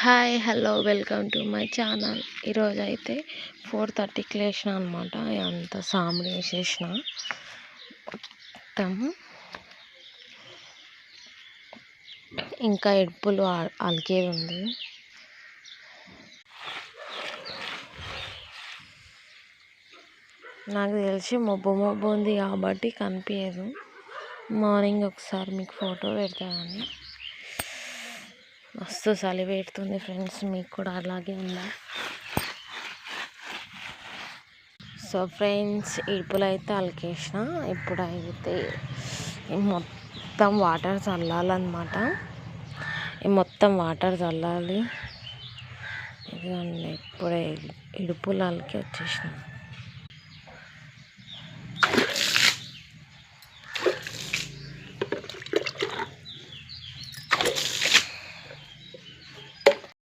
Hi hello welcome to my channel. ఈరోజు అయితే 4:30కి లేచిన అనమాట. అంత సాంబ్రాణి వేసేసిన మొత్తం. ఇంకా ఎడుపులు అలికేది ఉంది. నాకు తెలిసి మబ్బు ఉంది కాబట్టి కనిపించదు. మార్నింగ్ ఒకసారి మీకు ఫోటో పెడతానని. మస్తు చలి పెడుతుంది ఫ్రెండ్స్, మీకు కూడా అలాగే ఉందా? సో ఫ్రెండ్స్, ఇడుపులు అయితే అలికేసిన. ఇప్పుడైతే మొత్తం వాటర్ చల్లాలన్నమాట. మొత్తం వాటర్ చల్లాలి. ఇదిగోండి, ఇప్పుడే ఇడుపులు అలికి వచ్చేసిన.